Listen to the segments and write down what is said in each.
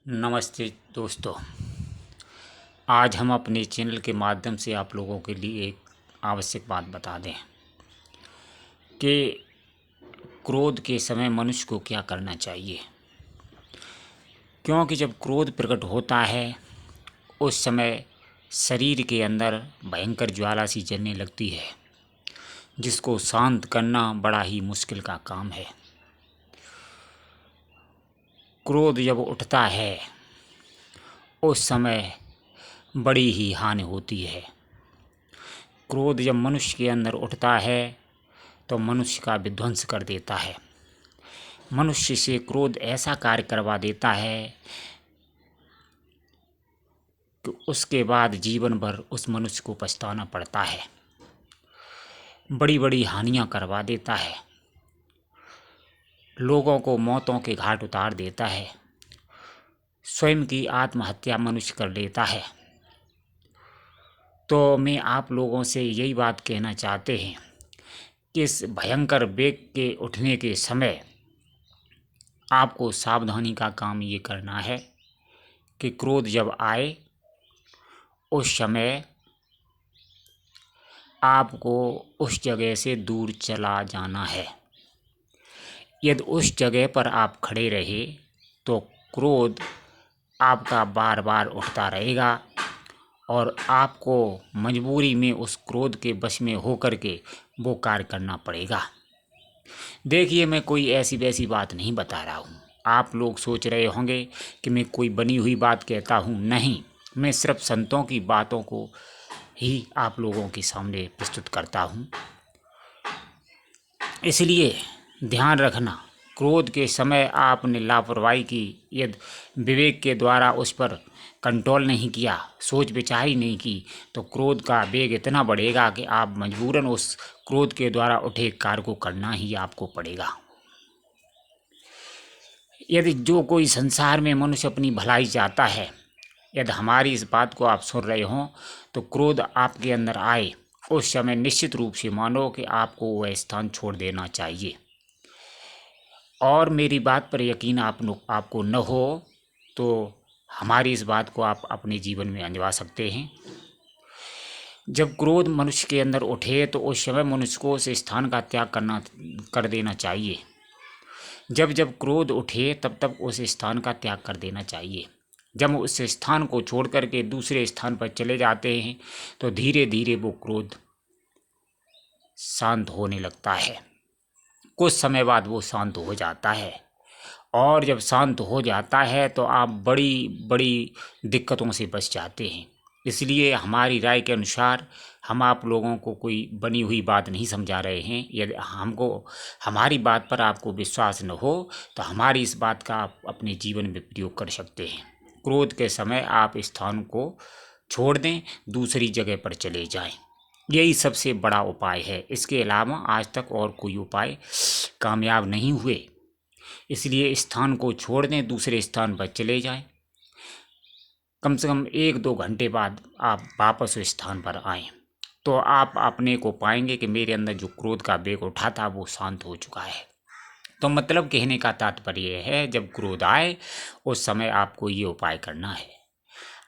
नमस्ते दोस्तों। आज हम अपने चैनल के माध्यम से आप लोगों के लिए एक आवश्यक बात बता दें कि क्रोध के समय मनुष्य को क्या करना चाहिए। क्योंकि जब क्रोध प्रकट होता है उस समय शरीर के अंदर भयंकर ज्वाला सी जलने लगती है, जिसको शांत करना बड़ा ही मुश्किल का काम है। क्रोध जब उठता है उस समय बड़ी ही हानि होती है। क्रोध जब मनुष्य के अंदर उठता है तो मनुष्य का विध्वंस कर देता है। मनुष्य से क्रोध ऐसा कार्य करवा देता है कि उसके बाद जीवन भर उस मनुष्य को पछताना पड़ता है। बड़ी बड़ी हानियां करवा देता है, लोगों को मौतों के घाट उतार देता है, स्वयं की आत्महत्या मनुष्य कर लेता है। तो मैं आप लोगों से यही बात कहना चाहते हैं कि इस भयंकर वेग के उठने के समय आपको सावधानी का काम ये करना है कि क्रोध जब आए उस समय आपको उस जगह से दूर चला जाना है। यदि उस जगह पर आप खड़े रहे तो क्रोध आपका बार बार उठता रहेगा और आपको मजबूरी में उस क्रोध के वश में होकर के वो कार्य करना पड़ेगा। देखिए, मैं कोई ऐसी वैसी बात नहीं बता रहा हूँ। आप लोग सोच रहे होंगे कि मैं कोई बनी हुई बात कहता हूँ। नहीं, मैं सिर्फ संतों की बातों को ही आप लोगों के सामने प्रस्तुत करता हूँ। इसलिए ध्यान रखना, क्रोध के समय आपने लापरवाही की, यदि विवेक के द्वारा उस पर कंट्रोल नहीं किया, सोच विचार ही नहीं की, तो क्रोध का वेग इतना बढ़ेगा कि आप मजबूरन उस क्रोध के द्वारा उठे कार्य को करना ही आपको पड़ेगा। यदि जो कोई संसार में मनुष्य अपनी भलाई चाहता है, यदि हमारी इस बात को आप सुन रहे हों, तो क्रोध आपके अंदर आए उस समय निश्चित रूप से मानो कि आपको वह स्थान छोड़ देना चाहिए। और मेरी बात पर यकीन आपको न हो तो हमारी इस बात को आप अपने जीवन में आजमा सकते हैं। जब क्रोध मनुष्य के अंदर उठे तो उस समय मनुष्य को उस स्थान का त्याग कर देना चाहिए। जब जब क्रोध उठे तब तब उस स्थान का त्याग कर देना चाहिए। जब उस स्थान को छोड़ करके दूसरे स्थान पर चले जाते हैं तो धीरे धीरे वो क्रोध शांत होने लगता है। कुछ समय बाद वो शांत हो जाता है और जब शांत हो जाता है तो आप बड़ी बड़ी दिक्कतों से बच जाते हैं। इसलिए हमारी राय के अनुसार हम आप लोगों को कोई बनी हुई बात नहीं समझा रहे हैं। यदि हमारी बात पर आपको विश्वास न हो तो हमारी इस बात का आप अपने जीवन में प्रयोग कर सकते हैं। क्रोध के समय आप स्थान को छोड़ दें, दूसरी जगह पर चले जाएं। यही सबसे बड़ा उपाय है। इसके अलावा आज तक और कोई उपाय कामयाब नहीं हुए। इसलिए स्थान को छोड़ दें, दूसरे स्थान पर चले जाएं। कम से कम 1-2 घंटे बाद आप वापस उस स्थान पर आएं तो आप अपने को पाएंगे कि मेरे अंदर जो क्रोध का वेग उठा था वो शांत हो चुका है। तो मतलब कहने का तात्पर्य है, जब क्रोध आए उस समय आपको ये उपाय करना है।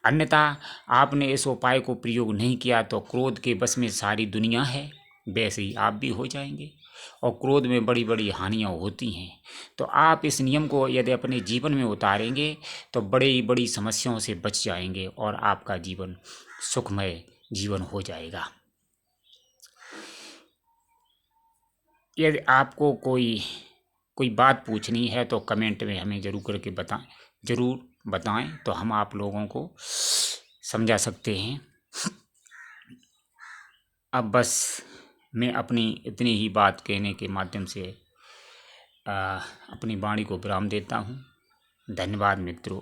अन्यथा आपने इस उपाय को प्रयोग नहीं किया तो क्रोध के बस में सारी दुनिया है, वैसे ही आप भी हो जाएंगे और क्रोध में बड़ी बड़ी हानियाँ होती हैं। तो आप इस नियम को यदि अपने जीवन में उतारेंगे तो बड़ी बड़ी समस्याओं से बच जाएंगे और आपका जीवन सुखमय जीवन हो जाएगा। यदि आपको कोई बात पूछनी है तो कमेंट में हमें ज़रूर बताएं तो हम आप लोगों को समझा सकते हैं। अब बस मैं अपनी इतनी ही बात कहने के माध्यम से अपनी वाणी को विराम देता हूँ। धन्यवाद मित्रों।